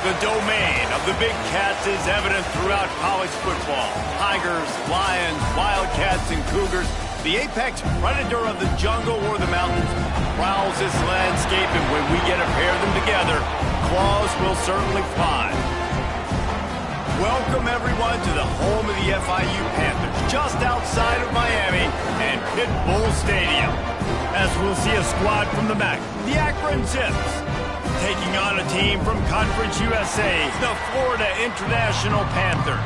The domain of the big cats is evident throughout college football. Tigers, lions, wildcats, and cougars. The apex predator of the jungle or the mountains prowls this landscape, and when we get a pair of them together, claws will certainly fly. Welcome, everyone, to the home of the FIU Panthers, just outside of Miami and Pit Bull Stadium. As we'll see a squad from the MAC, the Akron Zips, taking on a team from Conference USA, the Florida International Panthers.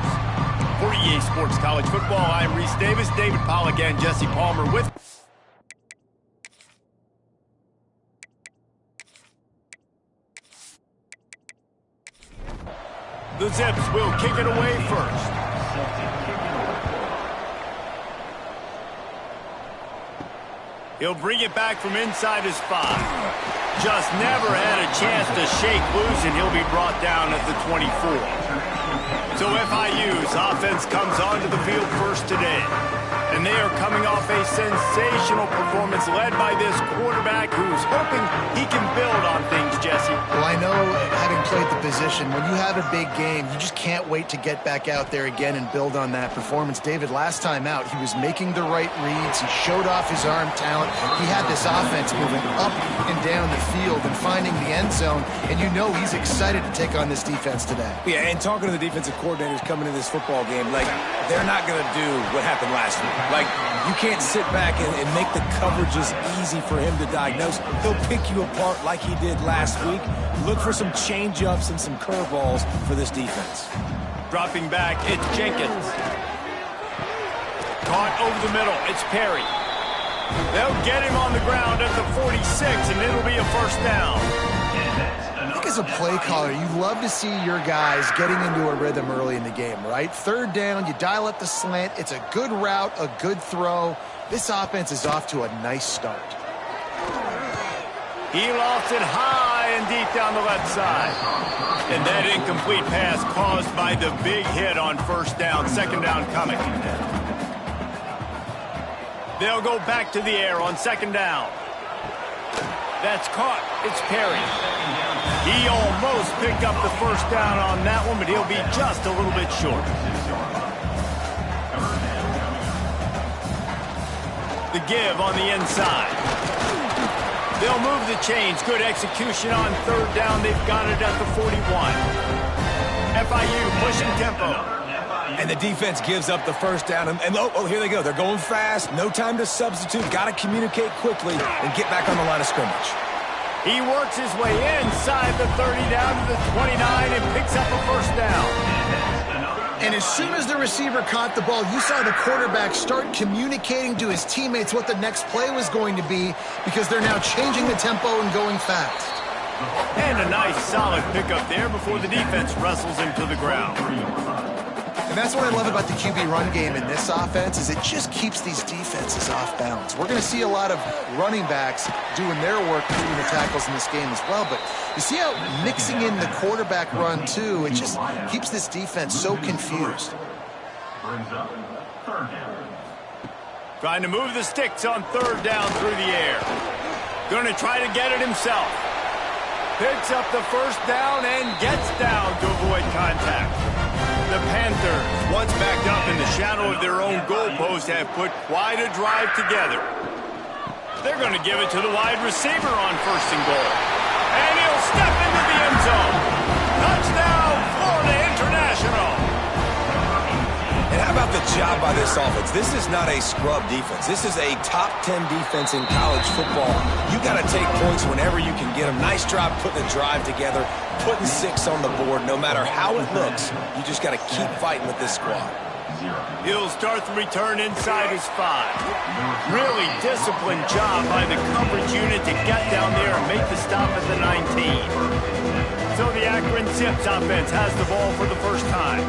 For EA Sports College Football, I'm Reese Davis, David Pollack, and Jesse Palmer with... The Zips will kick it away first. He'll bring it back from inside his 5. Just never had a chance to shake loose, and he'll be brought down at the 24. So FIU's offense comes onto the field first today. And they are coming off a sensational performance led by this quarterback who's hoping he can build on things, Jesse. Well, I know, having played the position, when you have a big game, you just can't wait to get back out there again and build on that performance. David, last time out, he was making the right reads. He showed off his arm talent. He had this offense moving up and down the field and finding the end zone. And you know he's excited to take on this defense today. Yeah, and talking to the defensive coordinators coming into this football game, like, they're not going to do what happened last week. Like, you can't sit back and make the coverages easy for him to diagnose. He'll pick you apart like he did last week. Look for some change-ups and some curveballs for this defense. Dropping back, it's Jenkins. Caught over the middle, it's Perry. They'll get him on the ground at the 46, and it'll be a first down. I think as a play caller, you love to see your guys getting into a rhythm early in the game, right? Third down, you dial up the slant. It's a good route, a good throw. This offense is off to a nice start. He lost it high and deep down the left side. And that incomplete pass caused by the big hit on first down, second down coming. They'll go back to the air on second down. That's caught. It's Perry. He almost picked up the first down on that one, but he'll be just a little bit short. The give on the inside. They'll move the chains. Good execution on third down. They've got it at the 41. FIU pushing tempo. And the defense gives up the first down. And oh, here they go. They're going fast. No time to substitute. Got to communicate quickly and get back on the line of scrimmage. He works his way inside the 30 down to the 29 and picks up a first down. And as soon as the receiver caught the ball, you saw the quarterback start communicating to his teammates what the next play was going to be because they're now changing the tempo and going fast. And a nice solid pickup there before the defense wrestles him to the ground. And that's what I love about the QB run game in this offense is it just keeps these defenses off balance. We're going to see a lot of running backs doing their work between the tackles in this game as well. But you see how mixing in the quarterback run, too, it just keeps this defense so confused. Trying to move the sticks on third down through the air. Going to try to get it himself. Picks up the first down and gets down to avoid contact. The Panthers, once backed up in the shadow of their own goalpost, have put quite a drive together. They're going to give it to the wide receiver on first and goal. And he'll step into the end zone. Touchdown, Florida International. And how about the job by this offense? This is not a scrub defense. This is a top 10 defense in college football. You got to take points whenever you can get them. Nice job putting the drive together, putting 6 on the board. No matter how it looks, you just got to keep fighting with this squad. He'll start the return inside his 5. Really disciplined job by the coverage unit to get down there and make the stop at the 19. So the Akron Zips offense has the ball for the first time.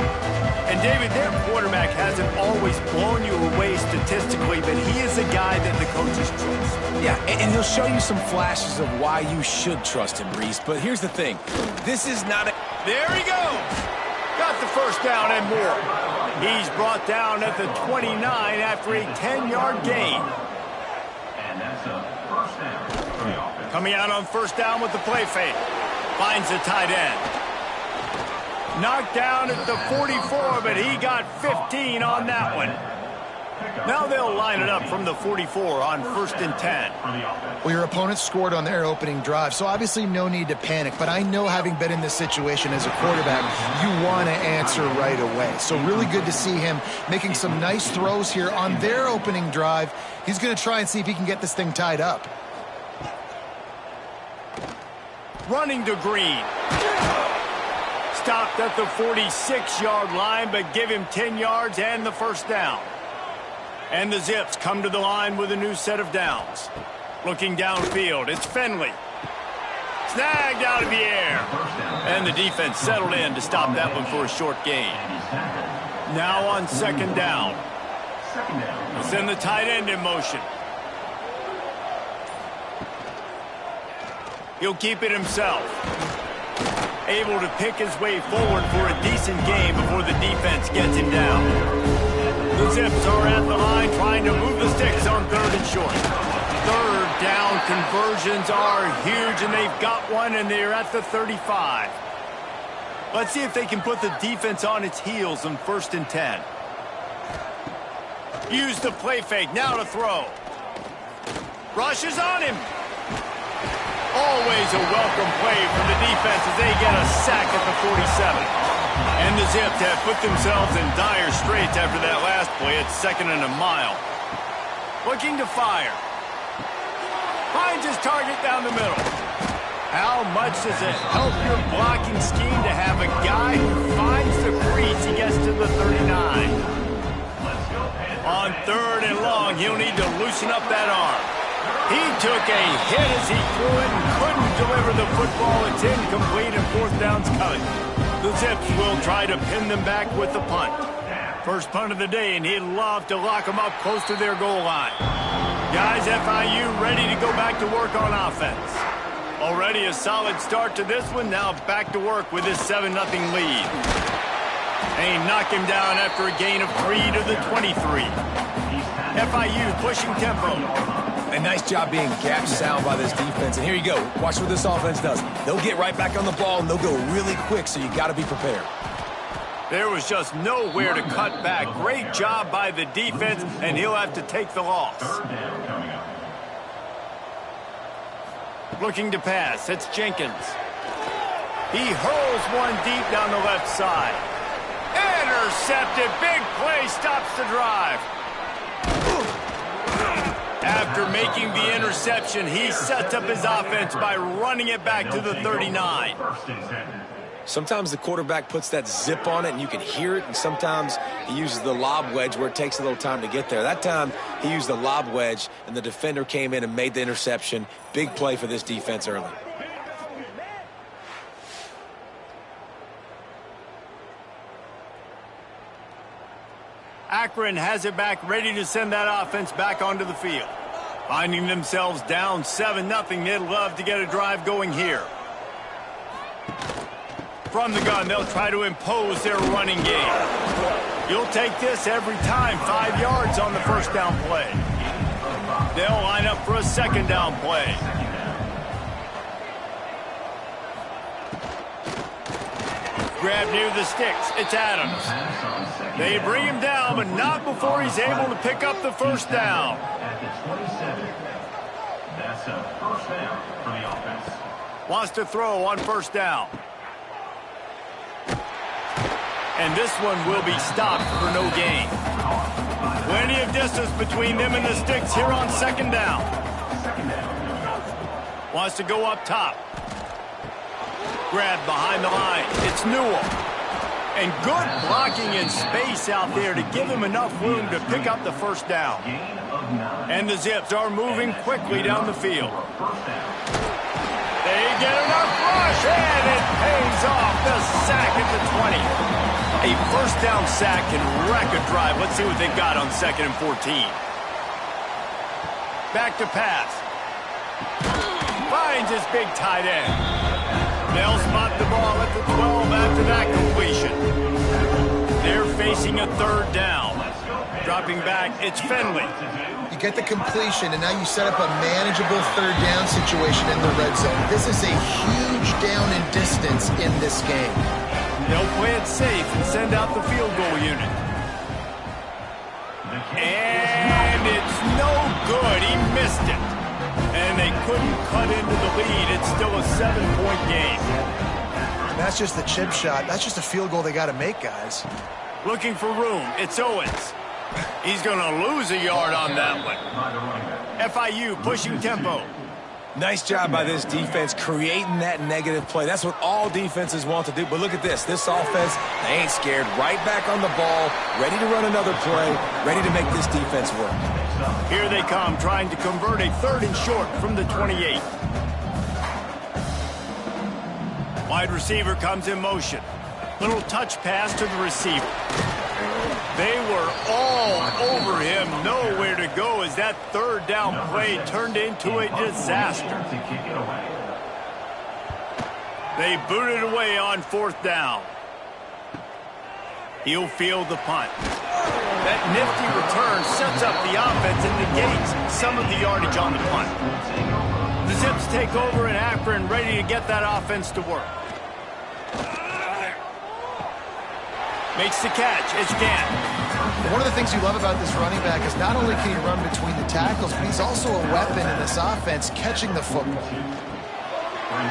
And David, their quarterback hasn't always blown you away statistically, but he is a guy that the coaches trust. Yeah, and he'll show you some flashes of why you should trust him, Reese. But here's the thing. This is not a... There he goes. Got the first down and more. He's brought down at the 29 after a 10-yard gain. And that's a first down. Coming out on first down with the play fake. Finds the tight end. Knocked down at the 44, but he got 15 on that one. Now they'll line it up from the 44 on 1st and 10. Well, your opponent scored on their opening drive, so obviously no need to panic. But I know, having been in this situation as a quarterback, you want to answer right away. So really good to see him making some nice throws here on their opening drive. He's going to try and see if he can get this thing tied up. Running to Green. Stopped at the 46-yard line, but give him 10 yards and the first down. And the Zips come to the line with a new set of downs. Looking downfield, it's Finley. Snagged out of the air. And the defense settled in to stop that one for a short gain. Now on 2nd down. We'll send the tight end in motion. He'll keep it himself. Able to pick his way forward for a decent gain before the defense gets him down. The Zips are at the line trying to move the sticks on 3rd and short. 3rd down conversions are huge, and they've got one, and they're at the 35. Let's see if they can put the defense on its heels on 1st and 10. Use the play fake, now to throw. Rushes on him. Always a welcome play from the defense as they get a sack at the 47. And the Zips have put themselves in dire straits after that last play at 2nd and a mile. Looking to fire. Finds his target down the middle. How much does it help your blocking scheme to have a guy who finds the crease? He gets to the 39. On 3rd and long, he'll need to loosen up that arm. He took a hit as he threw it and couldn't deliver the football. It's incomplete and 4th down's coming. The Zips will try to pin them back with the punt. First punt of the day, and he'd love to lock them up close to their goal line. Guys, FIU ready to go back to work on offense. Already a solid start to this one. Now back to work with this 7-0 lead. They knock him down after a gain of 3 to the 23. FIU pushing tempo. A nice job being gap sound by this defense. And here you go. Watch what this offense does. They'll get right back on the ball, and they'll go really quick, so you got to be prepared. There was just nowhere to cut back. Great job by the defense, and he'll have to take the loss. Looking to pass. It's Jenkins. He hurls one deep down the left side. Intercepted. Big play. Stops the drive. After making the interception, he sets up his offense by running it back to the 39. Sometimes the quarterback puts that zip on it, and you can hear it, and sometimes he uses the lob wedge where it takes a little time to get there. That time, he used the lob wedge, and the defender came in and made the interception. Big play for this defense early. Akron has it back, ready to send that offense back onto the field. Finding themselves down 7-0, they'd love to get a drive going here. From the gun, they'll try to impose their running game. You'll take this every time. 5 yards on the 1st down play. They'll line up for a 2nd down play. Grab near the sticks. It's Adams. They bring him down, but not before he's able to pick up the 1st down. That's a 1st down for the offense. Wants to throw on 1st down. And this one will be stopped for no gain. Plenty of distance between them and the sticks here on 2nd down. Wants to go up top. Grab behind the line. It's Newell. And good blocking in space out there to give him enough room to pick up the 1st down. And the Zips are moving quickly down the field. They get enough rush, and it pays off. The sack at the 20. A 1st down sack can wreck a drive. Let's see what they've got on 2nd and 14. Back to pass. Finds his big tight end. They'll spot the ball at the 12 after that completion. They're facing a 3rd down. Dropping back, it's Finley. You get the completion, and now you set up a manageable 3rd down situation in the red zone. This is a huge down in distance in this game. They'll play it safe and send out the field goal unit. And it's no good. He missed it. And they couldn't cut into the lead. It's still a 7-point game. That's just the chip shot. That's just a field goal they got to make, guys. Looking for room. It's Owens. He's going to lose a yard on that one. FIU pushing tempo. Nice job by this defense creating that negative play. That's what all defenses want to do. But look at this. This offense, they ain't scared. Right back on the ball, ready to run another play, ready to make this defense work. Here they come, trying to convert a 3rd and short from the 28. Wide receiver comes in motion. Little touch pass to the receiver. They were all over him, nowhere to go as that 3rd down play turned into a disaster. They booted away on 4th down. He'll field the punt. That nifty return sets up the offense and negates some of the yardage on the punt. The Zips take over in Akron, ready to get that offense to work. Makes the catch. It's Gant. One of the things you love about this running back is not only can he run between the tackles, but he's also a weapon in this offense, catching the football.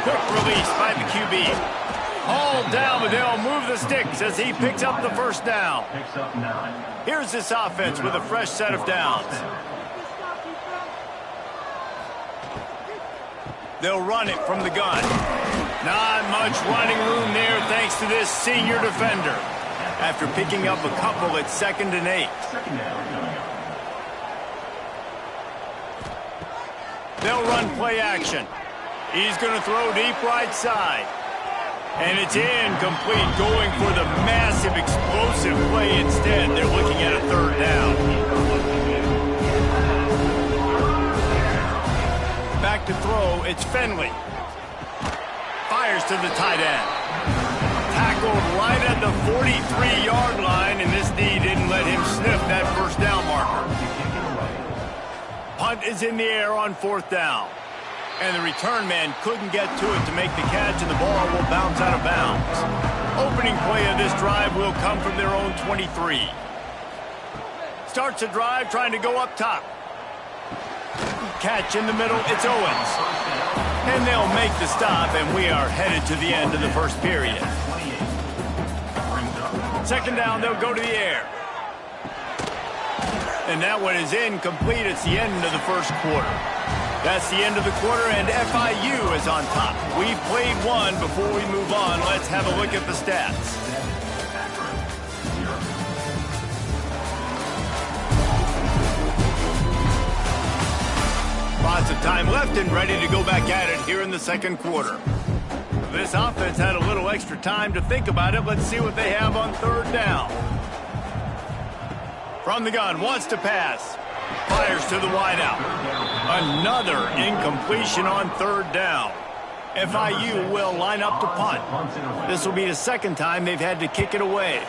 Quick release by the QB. Hauled down, but they'll move the sticks as he picks up the 1st down. Here's this offense with a fresh set of downs. They'll run it from the gun. Not much running room there thanks to this senior defender. After picking up a couple at 2nd and 8. They'll run play action. He's going to throw deep right side. And it's incomplete, going for the massive explosive play instead. They're looking at a 3rd down. Back to throw, it's Finley. Fires to the tight end. Tackled right at the 43-yard line, and this D didn't let him sniff that 1st down marker. Punt is in the air on 4th down. And the return man couldn't get to it to make the catch, and the ball will bounce out of bounds. Opening play of this drive will come from their own 23. Starts a drive trying to go up top. Catch in the middle, it's Owens. And they'll make the stop, and we are headed to the end of the 1st period. 2nd down, they'll go to the air. And that one is incomplete. It's the end of the 1st quarter. That's the end of the quarter, and FIU is on top. We've played one. Before we move on, let's have a look at the stats. Lots of time left and ready to go back at it here in the 2nd quarter. This offense had a little extra time to think about it. Let's see what they have on 3rd down. From the gun, wants to pass. Fires to the wideout. Another incompletion on 3rd down. FIU will line up to punt. This will be the 2nd time they've had to kick it away.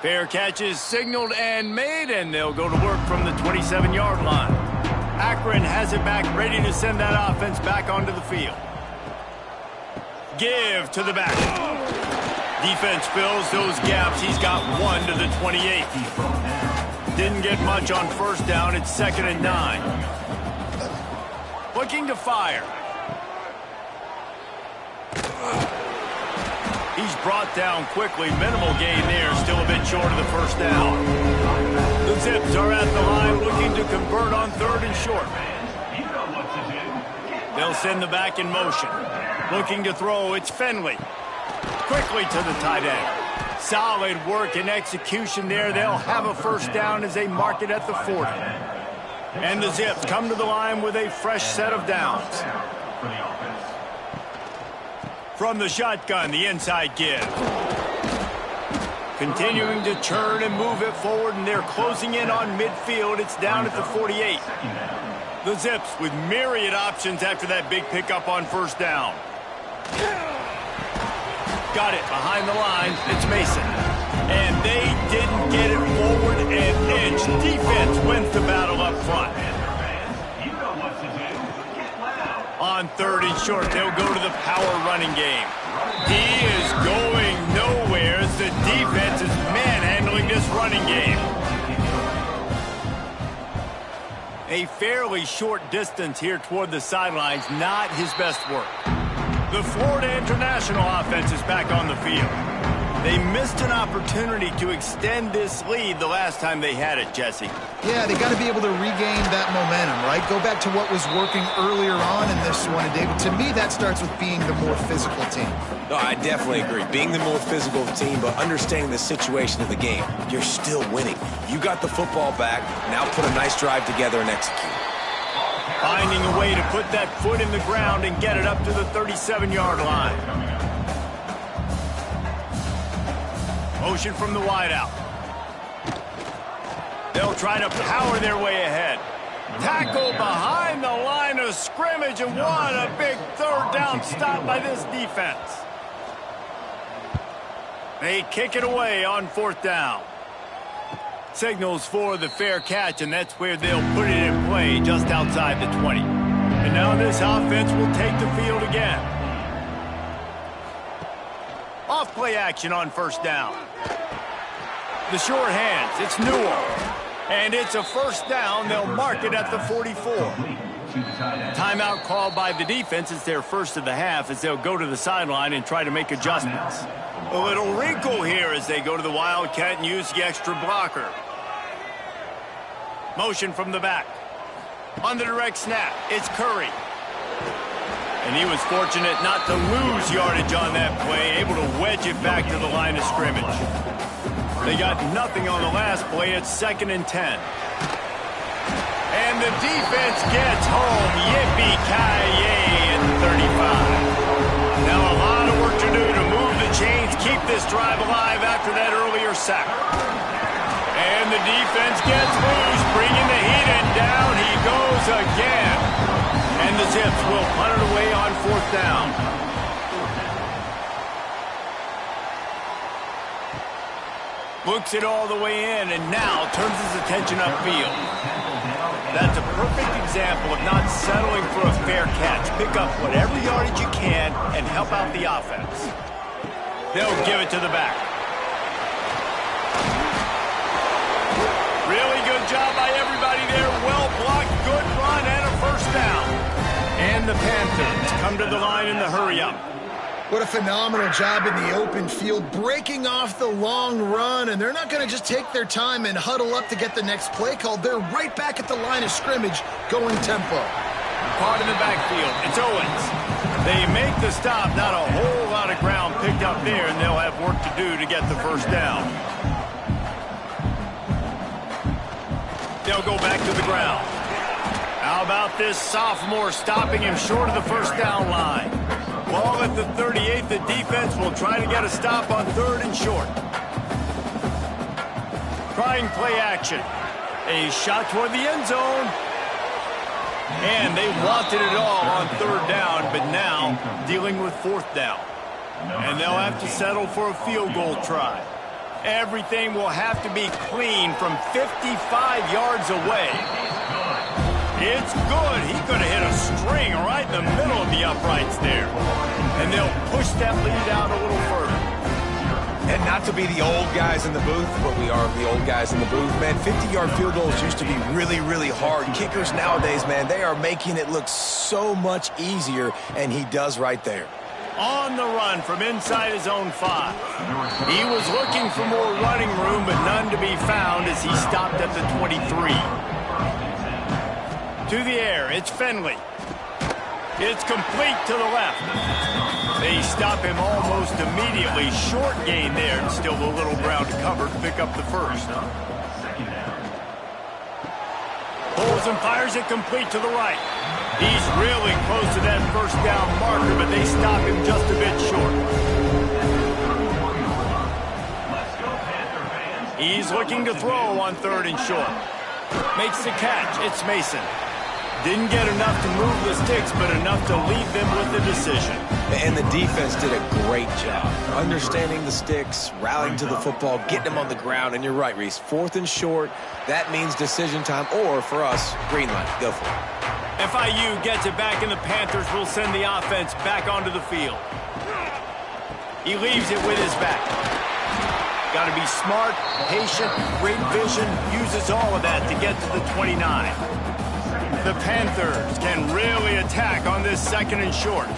Fair catch is signaled and made, and they'll go to work from the 27-yard line. Akron has it back, ready to send that offense back onto the field. Give to the back. Defense fills those gaps. He's got 1 to the 28. Didn't get much on 1st down. It's 2nd and 9. Looking to fire. He's brought down quickly. Minimal gain there. Still a bit short of the 1st down. The Zips are at the line looking to convert on 3rd and short. They'll send the back in motion. Looking to throw. It's Finley. Quickly to the tight end. Solid work and execution there. They'll have a 1st down as they mark it at the 40. And the Zips come to the line with a fresh set of downs. From the shotgun, the inside give. Continuing to churn and move it forward, and they're closing in on midfield. It's down at the 48. The Zips with myriad options after that big pickup on 1st down. Got it behind the line. It's Mason. And they didn't get it forward an inch. Defense wins the battle up front. On On third and short, they'll go to the power running game. He is going nowhere as the defense is manhandling this running game. A fairly short distance here toward the sidelines, not his best work. The Florida International offense is back on the field. They missed an opportunity to extend this lead the last time they had it, Jesse. Yeah, they got to be able to regain that momentum, right? Go back to what was working earlier on in this one. And, David, to me, that starts with being the more physical team. No, I definitely agree. Being the more physical team, but understanding the situation of the game. You're still winning. You got the football back. Now put a nice drive together and execute. Finding a way to put that foot in the ground and get it up to the 37-yard line. Motion from the wideout. They'll try to power their way ahead. Tackle behind the line of scrimmage, and what a big third down stop by this defense. They kick it away on fourth down. Signals for the fair catch, and that's where they'll put it in play just outside the 20. And now this offense will take the field again. Off play action on first down. The short hands, it's Newell. And it's a first down. They'll mark it at the 44. Timeout called by the defense. It's their first of the half as they'll go to the sideline and try to make adjustments. A little wrinkle here as they go to the Wildcat and use the extra blocker. Motion from the back. On the direct snap, it's Curry. And he was fortunate not to lose yardage on that play, able to wedge it back to the line of scrimmage. They got nothing on the last play. It's 2nd and 10. And the defense gets home. Yippee-ki-yay at 35. Now a lot of work to do to move the chains, keep this drive alive after that earlier sack. And the defense gets loose, bringing the heat, and down he goes again. And the Zips will punt it away on fourth down. Looks it all the way in, and now turns his attention upfield. That's a perfect example of not settling for a fair catch. Pick up whatever yardage you can and help out the offense. They'll give it to the back. Really good job by everybody there. Well blocked, good run, and a first down. And the Panthers come to the line in the hurry-up. What a phenomenal job in the open field, breaking off the long run, and they're not going to just take their time and huddle up to get the next play called. They're right back at the line of scrimmage, going tempo. Caught in the backfield, it's Owens. They make the stop, not a whole lot of ground picked up there, and they'll have work to do to get the first down. They'll go back to the ground. How about this sophomore stopping him short of the first down line? Ball at the 38. The defense will try to get a stop on third and short. Trying play action. A shot toward the end zone. And they wanted it all on third down, but now dealing with fourth down. And they'll have to settle for a field goal try. Everything will have to be clean from 55 yards away. It's good. He could have hit a string right in the middle of the uprights there. And they'll push that lead out a little further. And not to be the old guys in the booth, but we are the old guys in the booth, man. 50-yard field goals used to be really, really hard. Kickers nowadays, man, they are making it look so much easier, and he does right there. On the run from inside his own 5. He was looking for more running room, but none to be found as he stopped at the 23. To the air, it's Finley. It's complete to the left. They stop him almost immediately. Short gain there, and still a little ground to cover to pick up the first. Pulls and fires it complete to the right. He's really close to that first down marker, but they stop him just a bit short. He's looking to throw on third and short. Makes the catch. It's Mason. Didn't get enough to move the sticks, but enough to leave them with the decision. And the defense did a great job. Understanding the sticks, rallying to the football, getting them on the ground. And you're right, Reese. Fourth and short, that means decision time. Or, for us, green light. Go for it. FIU gets it back, and the Panthers will send the offense back onto the field. He leaves it with his back. Got to be smart, patient, great vision, uses all of that to get to the 29. The Panthers can really attack on this 2nd and short.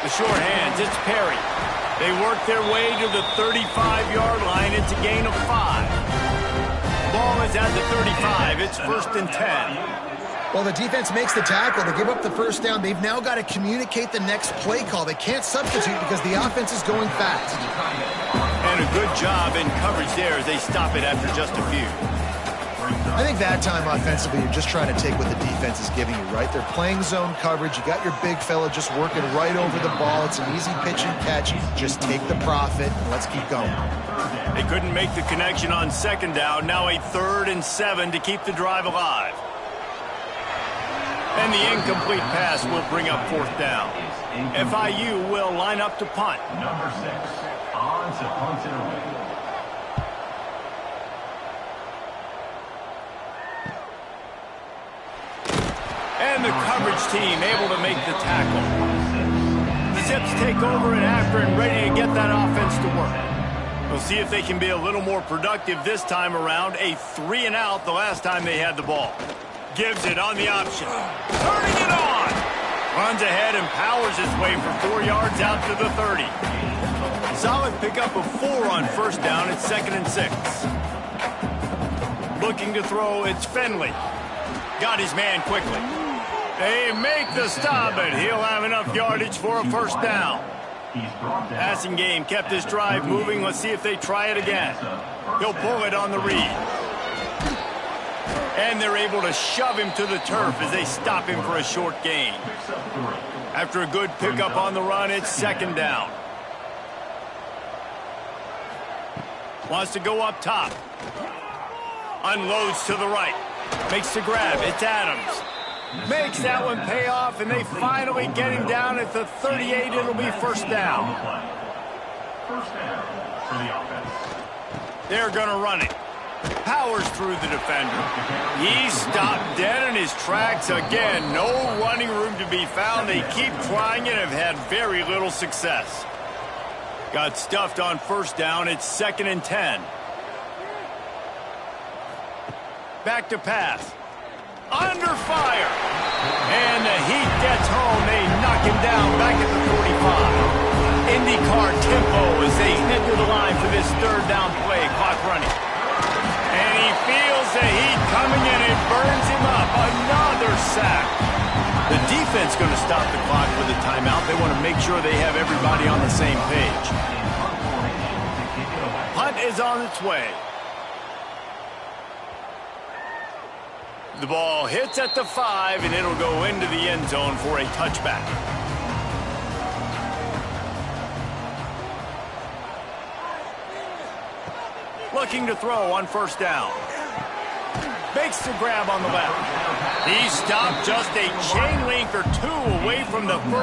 The short hands, it's Perry. They work their way to the 35-yard line. It's a gain of 5. Ball is at the 35. It's 1st and 10. Well, the defense makes the tackle. They give up the first down. They've now got to communicate the next play call. They can't substitute because the offense is going fast. And a good job in coverage there as they stop it after just a few. I think that time offensively, you're just trying to take what the defense is giving you, right? They're playing zone coverage. You got your big fella just working right over the ball. It's an easy pitch and catch. Just take the profit and let's keep going. They couldn't make the connection on 2nd down. Now a 3rd and 7 to keep the drive alive. And the incomplete pass will bring up 4th down. FIU will line up to punt. Number 6, on to punt it away. And the coverage team able to make the tackle. The Zips take over in Akron, ready to get that offense to work. We'll see if they can be a little more productive this time around. A 3 and out the last time they had the ball. Gives it on the option. Turning it on. Runs ahead and powers his way for 4 yards out to the 30. Solid pickup of 4 on 1st down. It's 2nd and 6. Looking to throw, it's Finley. Got his man quickly. They make the stop, but he'll have enough yardage for a 1st down. Passing game kept this drive moving. Let's see if they try it again. He'll pull it on the read. And they're able to shove him to the turf as they stop him for a short gain. After a good pickup on the run, it's 2nd down. Wants to go up top. Unloads to the right. Makes the grab. It's Adams. Makes that one pay off, and they finally get him down at the 38. It'll be 1st down. 1st down for the offense. They're going to run it. Powers through the defender. He stopped dead in his tracks again. No running room to be found. They keep trying it and have had very little success. Got stuffed on 1st down. It's 2nd and 10. Back to pass. Under fire. And the heat gets home. They knock him down back at the 45. IndyCar tempo as they head to the line for this 3rd down play. Clock running. And he feels the heat coming in. It burns him up. Another sack. The defense going to stop the clock with a timeout. They want to make sure they have everybody on the same page. Punt is on its way. The ball hits at the 5, and it'll go into the end zone for a touchback. Looking to throw on 1st down. Makes the grab on the left. He stopped just a chain link or 2 away from the first